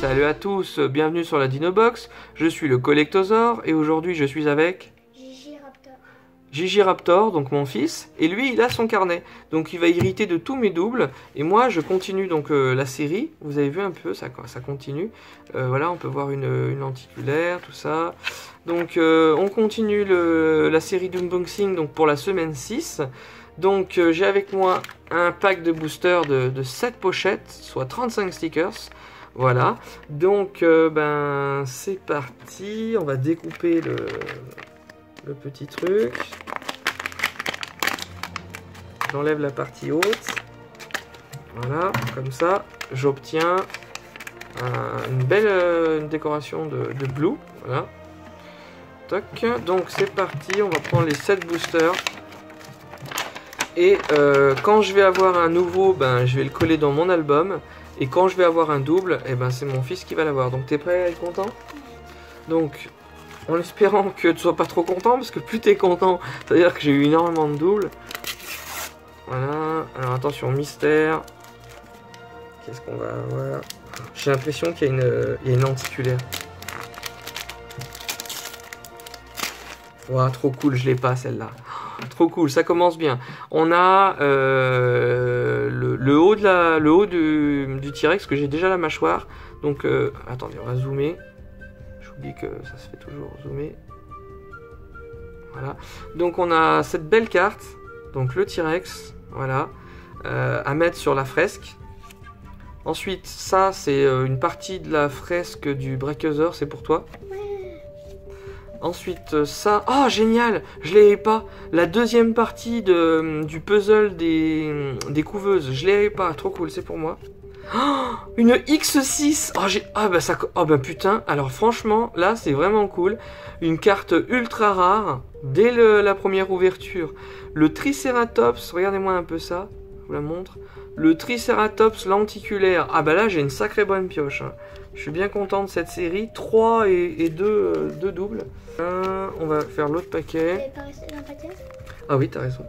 Salut à tous, bienvenue sur la Dinobox. Je suis le Collectosaur et aujourd'hui je suis avec Gigi Raptor, donc mon fils, et lui il a son carnet, donc il va hériter de tous mes doubles, et moi je continue donc la série, vous avez vu un peu, ça continue, voilà on peut voir une lenticulaire, tout ça, donc on continue la série d'unboxing donc pour la semaine 6, donc j'ai avec moi un pack de boosters de 7 pochettes, soit 35 stickers, voilà, donc ben c'est parti, on va découper le petit truc. J'enlève la partie haute. Voilà, comme ça, j'obtiens une belle décoration de blue. Voilà. Toc. Donc c'est parti, on va prendre les 7 boosters. Et quand je vais avoir un nouveau, ben, je vais le coller dans mon album. Et quand je vais avoir un double, eh ben, c'est mon fils qui va l'avoir. Donc t'es prêt à être content? Donc, en espérant que tu sois pas trop content, parce que plus t'es content, c'est-à-dire que j'ai eu énormément de doubles. Voilà, alors attention, mystère. Qu'est-ce qu'on va avoir? J'ai l'impression qu'il y a une lenticulaire. Wow, trop cool, je l'ai pas celle-là. Trop cool, ça commence bien. On a le haut du T-Rex, que j'ai déjà la mâchoire. Donc, attendez, on va zoomer. J'oublie que ça se fait toujours zoomer. Voilà. Donc on a cette belle carte. Donc le T-Rex. Voilà. À mettre sur la fresque. Ensuite, ça c'est une partie de la fresque du Brachiosaur. C'est pour toi. Ensuite, ça... Oh, génial! Je l'avais pas. La deuxième partie du puzzle des couveuses. Je l'avais pas. Trop cool, c'est pour moi. Oh, une X6. Oh, bah putain. Alors franchement, là, c'est vraiment cool. Une carte ultra rare. Dès la première ouverture. Le Triceratops. Regardez-moi un peu ça. Je vous la montre. Le Triceratops lenticulaire. Ah bah là, j'ai une sacrée bonne pioche. Hein. Je suis bien content de cette série. 3 et 2 doubles. On va faire l'autre paquet. Ah oui, t'as raison.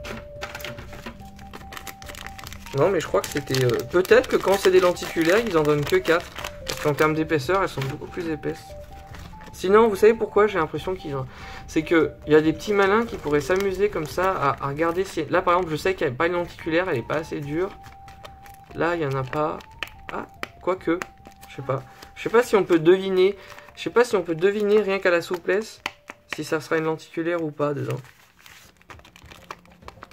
Non, mais je crois que c'était... peut-être que quand c'est des lenticulaires, ils en donnent que 4. Parce qu'en termes d'épaisseur, elles sont beaucoup plus épaisses. Sinon, vous savez pourquoi j'ai l'impression qu'ils ont... C'est qu'il y a des petits malins qui pourraient s'amuser comme ça à regarder si... Là, par exemple, je sais qu'il n'y a pas une lenticulaire, elle n'est pas assez dure. Là, il n'y en a pas. Ah, quoique. Je sais pas. Je sais pas si on peut deviner. Je sais pas si on peut deviner rien qu'à la souplesse si ça sera une lenticulaire ou pas dedans.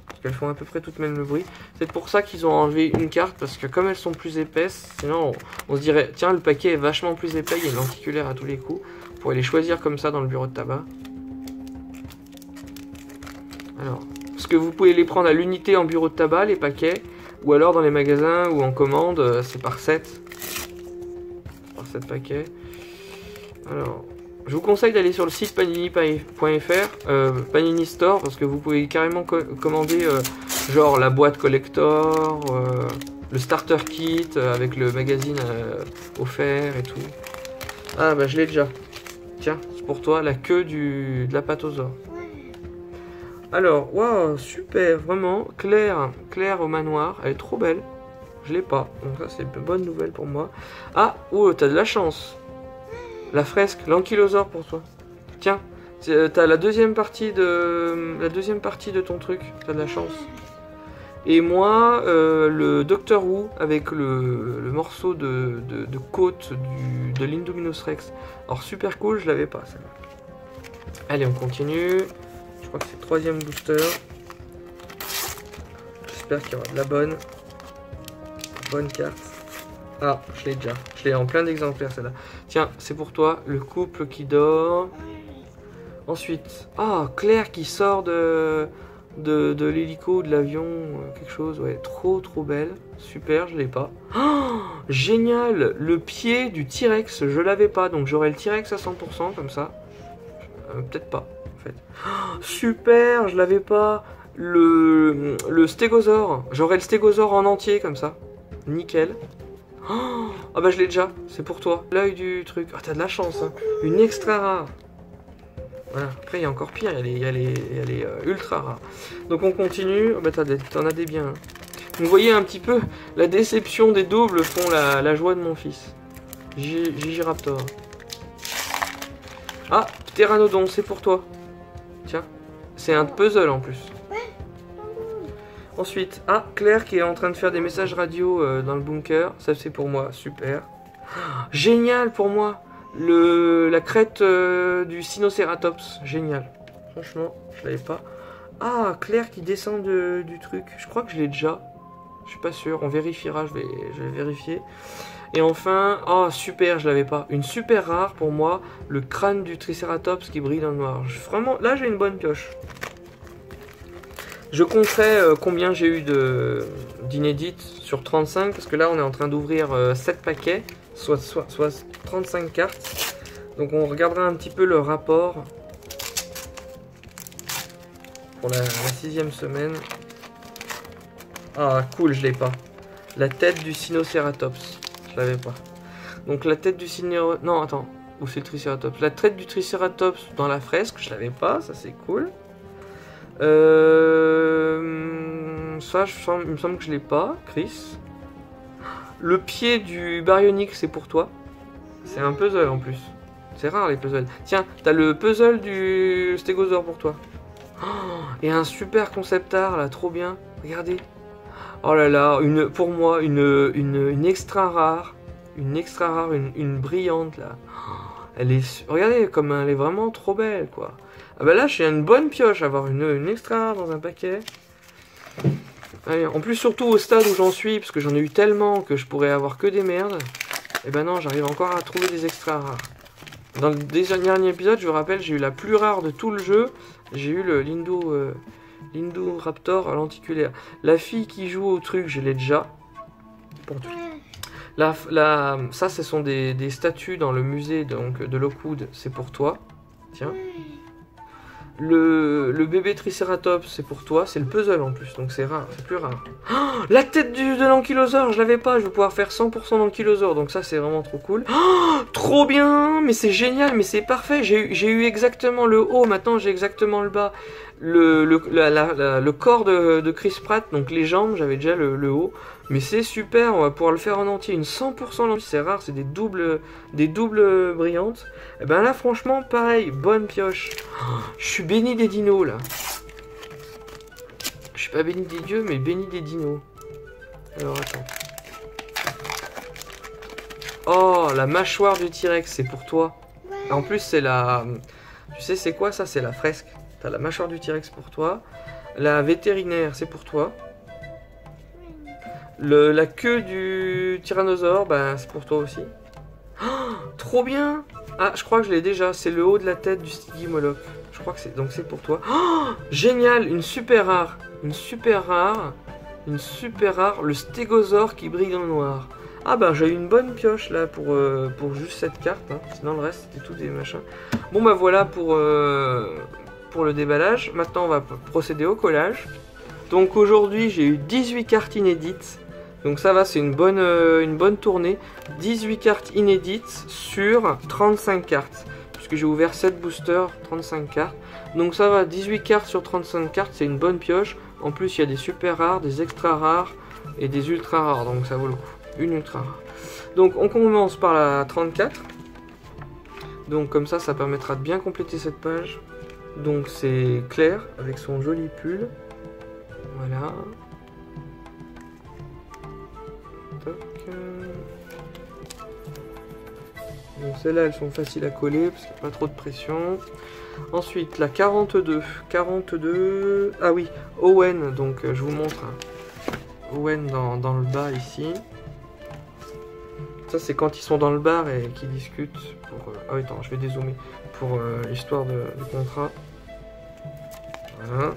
Parce qu'elles font à peu près toutes le même bruit. C'est pour ça qu'ils ont enlevé une carte, parce que comme elles sont plus épaisses, sinon on se dirait, tiens, le paquet est vachement plus épais, il y a une lenticulaire à tous les coups. On pourrait les choisir comme ça dans le bureau de tabac. Alors, parce que vous pouvez les prendre à l'unité en bureau de tabac, les paquets, ou alors dans les magasins ou en commande, c'est par 7. Par 7 paquets. Alors, je vous conseille d'aller sur le site panini.fr, Panini Store, parce que vous pouvez carrément commander genre la boîte collector, le starter kit avec le magazine offert et tout. Ah bah je l'ai déjà. Tiens, c'est pour toi, la queue de l'apatosaure. Alors, waouh, super, vraiment, Claire au manoir, elle est trop belle. Je l'ai pas, donc ça c'est une bonne nouvelle pour moi. Ah, oh, t'as de la chance. La fresque, l'ankylosaure pour toi. Tiens, t'as la deuxième partie de ton truc. T'as de la chance. Et moi, le Doctor Who avec le morceau de côte de l'Indominus Rex. Alors super cool, je l'avais pas celle-là. Allez, on continue. Je crois que c'est le 3e booster. J'espère qu'il y aura de la bonne carte. Ah, je l'ai déjà. Je l'ai en plein d'exemplaires, celle-là. Tiens, c'est pour toi, le couple qui dort. Ensuite, ah, Claire qui sort de l'hélico, de l'avion, quelque chose. Ouais, trop belle. Super, je l'ai pas. Oh, génial. Le pied du T-Rex, je l'avais pas. Donc j'aurai le T-Rex à 100% comme ça. Peut-être pas, en fait. Oh, super, je l'avais pas. Le stégosaure. J'aurai le stégosaure en entier comme ça. Nickel. Oh, ah bah je l'ai déjà, c'est pour toi. L'œil du truc. Ah, t'as de la chance, hein. Une extra rare. Voilà. Après, il y a encore pire, elle est ultra rare. Donc on continue. Oh, bah t'en as des biens. Hein. Vous voyez un petit peu la déception des doubles font la joie de mon fils. Gigiraptor. Ah, Pteranodon, c'est pour toi. Tiens, c'est un puzzle en plus. Ensuite, ah, Claire qui est en train de faire des messages radio dans le bunker. Ça, c'est pour moi, super. Génial pour moi. La crête du Sinocératops, génial. Franchement, je l'avais pas. Ah, Claire qui descend du truc. Je crois que je l'ai déjà. Je suis pas sûr. On vérifiera, je vais vérifier. Et enfin, oh super, je l'avais pas. Une super rare pour moi, le crâne du Triceratops qui brille dans le noir. Vraiment, là j'ai une bonne pioche. Je compterai combien j'ai eu d'inédites sur 35, parce que là on est en train d'ouvrir 7 paquets, soit 35 cartes. Donc on regardera un petit peu le rapport pour la 6e semaine. Ah cool, je l'ai pas. La tête du Sinocératops, je l'avais pas. Donc la tête du Sinocératops... Non, attends, où c'est le Triceratops? La tête du Triceratops dans la fresque, je l'avais pas, ça c'est cool. Ça, il me semble que je l'ai pas, Chris. Le pied du Baryonyx, c'est pour toi. C'est un puzzle en plus. C'est rare les puzzles. Tiens, t'as le puzzle du Stégosaure pour toi. Oh, et un super concept art là, trop bien. Regardez. Oh là là, pour moi, une extra rare. Une brillante là. Elle est, regardez comme elle est vraiment trop belle quoi. Ah bah là j'ai une bonne pioche à avoir une extra rare dans un paquet. Allez, en plus surtout au stade où j'en suis, parce que j'en ai eu tellement que je pourrais avoir que des merdes. Et ben non, j'arrive encore à trouver des extra rares. Dans le dernier épisode, je vous rappelle, j'ai eu la plus rare de tout le jeu. J'ai eu le L'Indoraptor lenticulaire. La fille qui joue au truc, je l'ai déjà. Pour tout. Ça, ce sont des statues dans le musée donc, de Lockwood. C'est pour toi. Tiens. Le bébé Triceratops, c'est pour toi. C'est le puzzle en plus, donc c'est rare. C'est plus rare. Oh, la tête de l'ankylosaure, je l'avais pas. Je vais pouvoir faire 100% d'ankylosaure. Donc ça, c'est vraiment trop cool. Oh, trop bien. Mais c'est génial, mais c'est parfait. J'ai eu exactement le haut. Maintenant, j'ai exactement le bas. Le corps de Chris Pratt, donc les jambes, j'avais déjà le haut. Mais c'est super, on va pouvoir le faire en entier. Une 100% entier, c'est rare, c'est des doubles brillantes. Et ben là, franchement, pareil, bonne pioche. Oh, je suis béni des dinos, là. Je suis pas béni des dieux, mais béni des dinos. Alors, attends. Oh, la mâchoire du T-Rex, c'est pour toi. En plus, c'est la... Tu sais, c'est quoi ça? C'est la fresque. T'as la mâchoire du T-Rex pour toi. La vétérinaire, c'est pour toi. La queue du tyrannosaure, bah, c'est pour toi aussi. Oh, trop bien! Ah, je crois que je l'ai déjà. C'est le haut de la tête du Stygimoloch. Je crois que c'est... Donc c'est pour toi. Oh, génial! Une super rare. Une super rare. Le stégosaure qui brille dans le noir. Ah bah j'ai eu une bonne pioche là pour juste cette carte. Hein. Sinon le reste c'était tout des machins. Bon bah voilà pour le déballage. Maintenant on va procéder au collage. Donc aujourd'hui j'ai eu 18 cartes inédites. Donc ça va, c'est une bonne tournée. 18 cartes inédites sur 35 cartes. Puisque j'ai ouvert 7 boosters, 35 cartes. Donc ça va, 18 cartes sur 35 cartes, c'est une bonne pioche. En plus il y a des super rares, des extra rares et des ultra rares. Donc ça vaut le coup. Une ultra rare. Donc on commence par la 34. Donc comme ça permettra de bien compléter cette page. Donc c'est Claire avec son joli pull. Voilà. Toc. Donc celles-là elles sont faciles à coller parce qu'il n'y a pas trop de pression. Ensuite la 42. 42. Ah oui, Owen, donc je vous montre. Owen dans le bas ici. Ça c'est quand ils sont dans le bar et qu'ils discutent pour... Ah oui, attends, je vais dézoomer pour l'histoire du contrat. Voilà.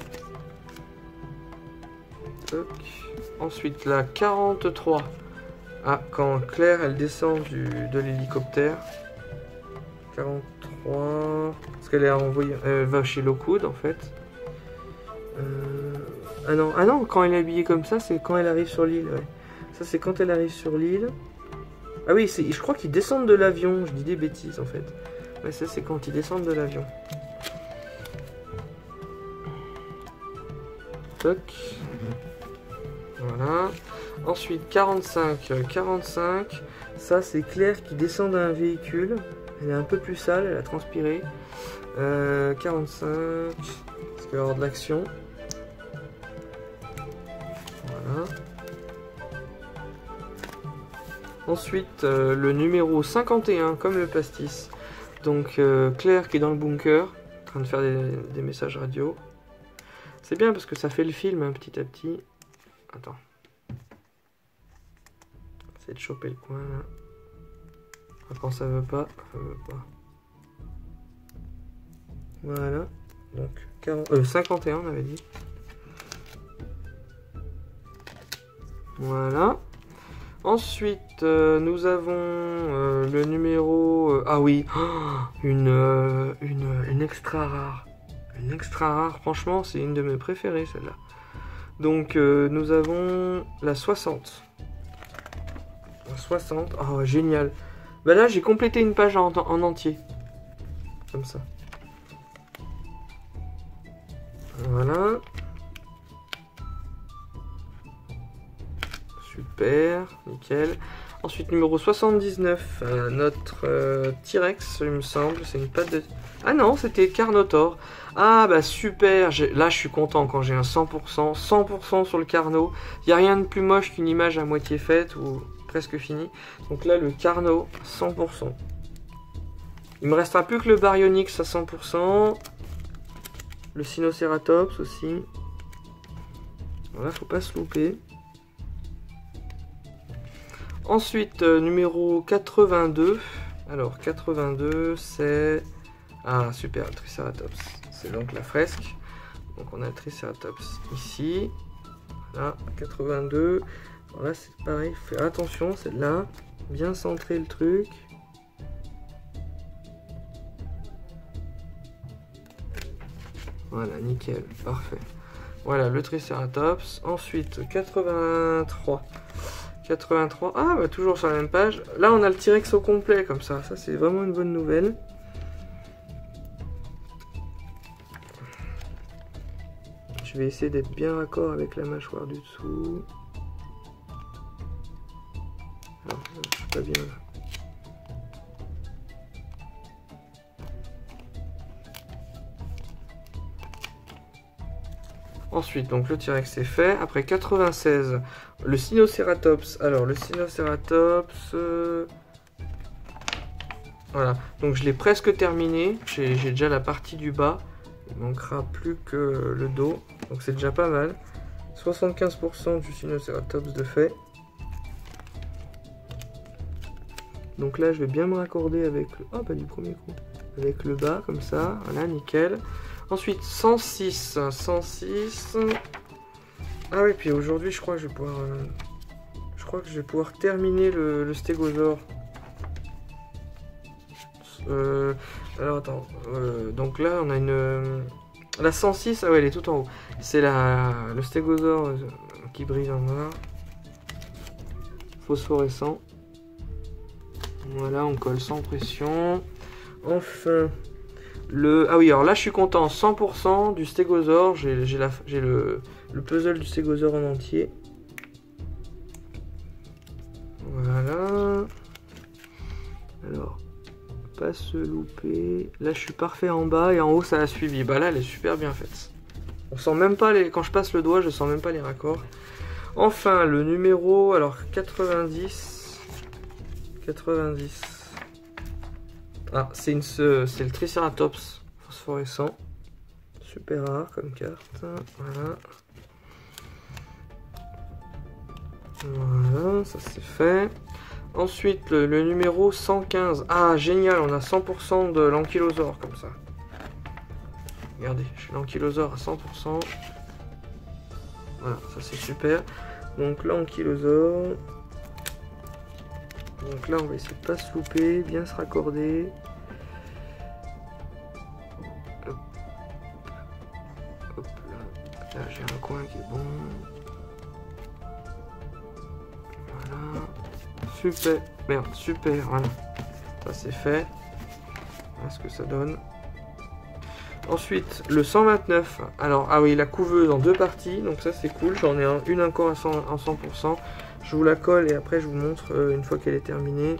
Toc. Ensuite la 43. Ah, quand Claire elle descend de l'hélicoptère. 43. Parce qu'elle est envoyée. Elle va chez Lockwood en fait. Ah non, quand elle est habillée comme ça, c'est quand elle arrive sur l'île. Ouais. Ça c'est quand elle arrive sur l'île. Ah oui, je crois qu'ils descendent de l'avion. Je dis des bêtises en fait. Ouais, ça c'est quand ils descendent de l'avion. Toc. Voilà. Ensuite 45, 45. Ça c'est Claire qui descend d'un véhicule. Elle est un peu plus sale, elle a transpiré. 45. Parce qu'il va y avoir de l'action. Voilà. Ensuite le numéro 51 comme le pastis. Donc Claire qui est dans le bunker, en train de faire des messages radio. C'est bien parce que ça fait le film hein, petit à petit. Attends. Essaye de choper le coin là. Quand ça veut pas, ça veut pas. Voilà. Donc 51 on avait dit. Voilà. Ensuite, nous avons le numéro... ah oui, une extra rare. Une extra rare, franchement, c'est une de mes préférées, celle-là. Donc, nous avons la 60. La 60, oh, génial. Bah là, j'ai complété une page en entier. Comme ça. Voilà. Super, nickel. Ensuite, numéro 79, notre T-Rex, il me semble. C'est une patte de... Ah non, c'était Carnotaur. Ah bah super, là je suis content quand j'ai un 100%, 100% sur le Carno. Il n'y a rien de plus moche qu'une image à moitié faite ou presque finie. Donc là, le Carno, 100%. Il me restera plus que le Baryonyx à 100%. Le Sinocératops aussi. Voilà, faut pas se louper. Ensuite, numéro 82. Alors, 82, c'est... Ah, super, le Triceratops. C'est donc la fresque. Donc, on a le Triceratops ici. Là, 82. Alors là, c'est pareil. Fais attention, celle-là. Bien centrer le truc. Voilà, nickel. Parfait. Voilà, le Triceratops. Ensuite, 83. 83, ah bah toujours sur la même page. Là on a le T-Rex au complet comme ça c'est vraiment une bonne nouvelle. Je vais essayer d'être bien raccord avec la mâchoire du dessous. Alors, je suis pas bien là. Ensuite, donc le T-Rex est fait. Après 96, le Sinocératops. Alors, le Sinocératops... Voilà. Donc, je l'ai presque terminé. J'ai déjà la partie du bas. Il manquera plus que le dos. Donc, c'est déjà pas mal. 75% du Sinocératops de fait. Donc là, je vais bien me raccorder avec le... Oh, bah du premier coup. Avec le bas, comme ça. Voilà, nickel. Ensuite, 106. 106. Ah oui, puis aujourd'hui, je crois que je vais pouvoir terminer le stégosaure. Alors, attends. Donc là, on a une... La 106, ah ouais, elle est tout en haut. C'est le stégosaure qui brille en noir. Phosphorescent. Voilà, on colle sans pression. Enfin... Ah oui, alors là je suis content, 100% du stégosaure, j'ai le puzzle du stégosaure en entier. Voilà. Alors, pas se louper. Là je suis parfait en bas et en haut ça a suivi. Bah là elle est super bien faite. On sent même pas les... Quand je passe le doigt, je sens même pas les raccords. Enfin, le numéro, alors 90. 90. Ah, c'est le Triceratops phosphorescent. Super rare comme carte. Voilà. Voilà, ça c'est fait. Ensuite, le numéro 115. Ah, génial, on a 100% de l'ankylosaure comme ça. Regardez, j'ai l'ankylosaure à 100%. Voilà, ça c'est super. Donc l'ankylosaure. Donc là, on va essayer de pas se louper, bien se raccorder. Hop, hop là. Là, j'ai un coin qui est bon. Voilà. Super. Merde, super. Voilà. Ça, c'est fait. Voilà ce que ça donne. Ensuite, le 129. Alors, ah oui, la couveuse en 2 parties. Donc ça, c'est cool. J'en ai une encore à 100%. Je vous la colle et après, je vous montre une fois qu'elle est terminée.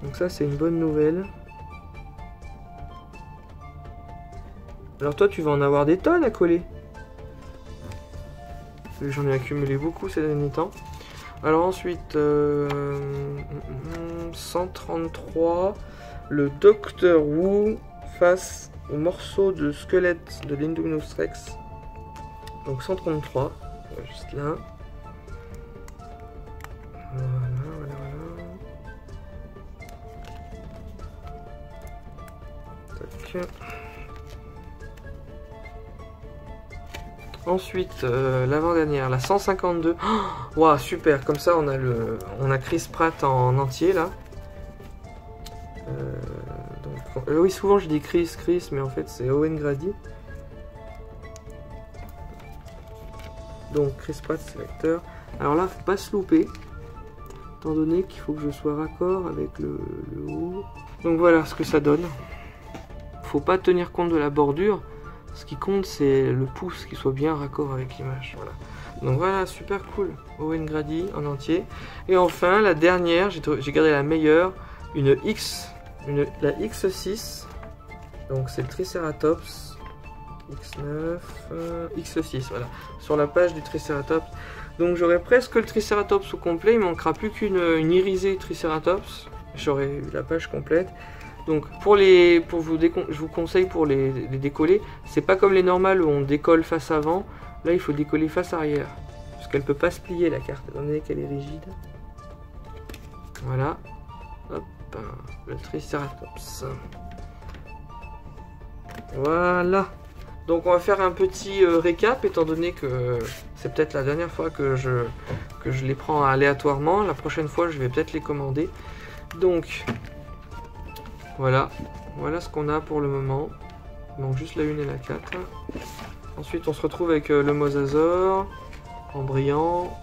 Donc ça, c'est une bonne nouvelle. Alors toi, tu vas en avoir des tonnes à coller. J'en ai accumulé beaucoup ces derniers temps. Alors ensuite, 133, le Docteur Wu face au morceau de squelette de l'Indominus Rex. Donc 133, juste là. Voilà. Tac. Ensuite, l'avant-dernière, la 152. Oh, wow, super, comme ça on a Chris Pratt en entier là. Oui, souvent je dis Chris, mais en fait c'est Owen Grady. Donc Chris Pratt c'est l'acteur. Alors là, faut pas se louper, étant donné qu'il faut que je sois raccord avec le haut. Donc voilà ce que ça donne. Faut pas tenir compte de la bordure. Ce qui compte, c'est le pouce qui soit bien raccord avec l'image. Voilà. Donc voilà, super cool. Owen Grady en entier. Et enfin, la dernière, j'ai gardé la meilleure, la X6. Donc c'est le Triceratops. X9, X6, voilà. Sur la page du Triceratops. Donc j'aurai presque le Triceratops au complet. Il manquera plus qu'une irisée Triceratops. J'aurai la page complète. Donc je vous conseille pour les décoller, c'est pas comme les normales où on décolle face avant, là il faut décoller face arrière, parce qu'elle peut pas se plier la carte, étant donné qu'elle est rigide. Voilà, hop, le Triceratops. Voilà, donc on va faire un petit récap, étant donné que c'est peut-être la dernière fois que je les prends aléatoirement, la prochaine fois je vais peut-être les commander. Donc... Voilà ce qu'on a pour le moment. Donc juste la 1 et la 4. Ensuite on se retrouve avec le Mosasaur en brillant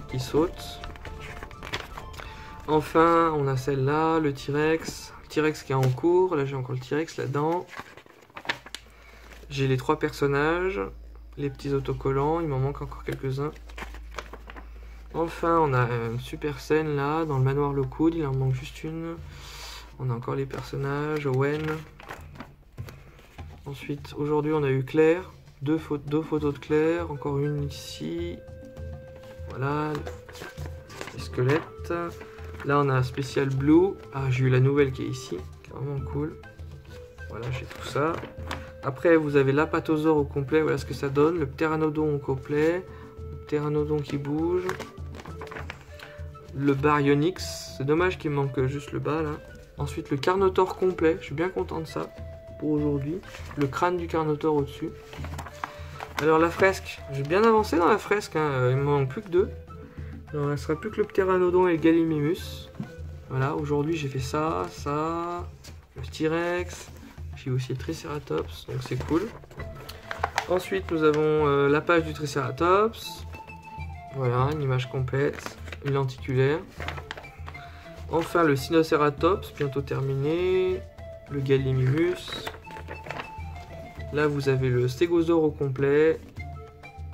qui saute. Enfin on a celle-là, le T-Rex. Le T-Rex qui est en cours. Là j'ai encore le T-Rex là-dedans. J'ai les 3 personnages, les petits autocollants, il m'en manque encore quelques-uns. Enfin on a une super scène là dans le manoir Lockwood, il en manque juste une. On a encore les personnages, Owen. Ensuite, aujourd'hui, on a eu Claire. Deux photos de Claire. Encore une ici. Voilà. Les squelettes. Là, on a un spécial Blue. Ah, j'ai eu la nouvelle qui est ici. Qui est vraiment cool. Voilà, j'ai tout ça. Après, vous avez l'Apatosaure au complet. Voilà ce que ça donne. Le Pteranodon au complet. Le Pteranodon qui bouge. Le Baryonyx. C'est dommage qu'il manque juste le bas, là. Ensuite, le Carnotaure complet, je suis bien content de ça pour aujourd'hui. Le crâne du Carnotaure au-dessus. Alors la fresque, j'ai bien avancé dans la fresque, hein. Il me manque plus que 2. Il ne restera plus que le Pteranodon et le Gallimimus. Voilà, aujourd'hui j'ai fait ça, le T-Rex, j'ai aussi le Triceratops, donc c'est cool. Ensuite, nous avons la page du Triceratops. Voilà, une image complète, une lenticulaire. Enfin, le Sinocératops, bientôt terminé. Le Gallimimus. Là, vous avez le Stégosaure au complet.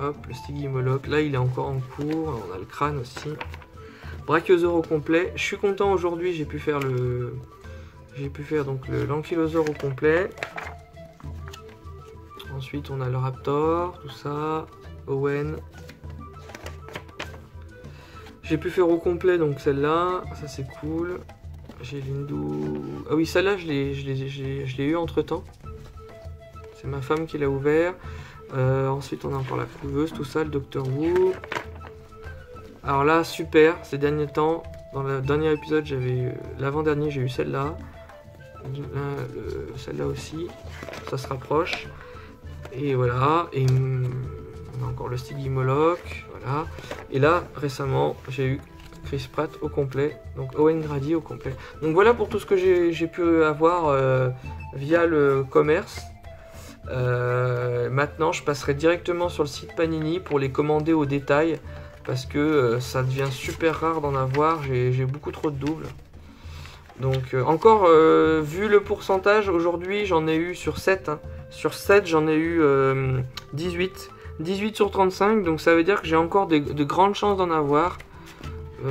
Hop, le Stygimoloch. Là, il est encore en cours. On a le crâne aussi. Brachiosaure au complet. Je suis content aujourd'hui, j'ai pu faire donc l'Ankylosaure au complet. Ensuite, on a le Raptor, tout ça. Owen. J'ai pu faire au complet donc celle-là, ça c'est cool. J'ai l'Hindou. Ah oui, celle-là je l'ai eu entre temps. C'est ma femme qui l'a ouvert. Ensuite on a encore la couveuse, tout ça, le Docteur Wu. Alors là, super, ces derniers temps, dans le dernier épisode, l'avant-dernier, j'ai eu celle-là. Celle-là aussi, ça se rapproche. Et voilà, et on a encore le Stygimoloch, voilà. Et là, récemment, j'ai eu Chris Pratt au complet, donc Owen Grady au complet. Donc voilà pour tout ce que j'ai pu avoir via le commerce. Maintenant, je passerai directement sur le site Panini pour les commander au détail, parce que ça devient super rare d'en avoir, j'ai beaucoup trop de doubles. Donc encore, vu le pourcentage, aujourd'hui j'en ai eu sur 7. Hein. Sur 7 j'en ai eu 18. 18 sur 35, donc ça veut dire que j'ai encore de grandes chances d'en avoir.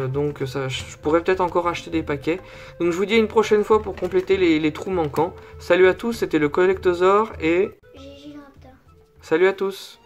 Donc ça, je pourrais peut-être encore acheter des paquets. Donc je vous dis à une prochaine fois pour compléter les trous manquants. Salut à tous, c'était le Collectosaur et... Gigi Raptor. Salut à tous.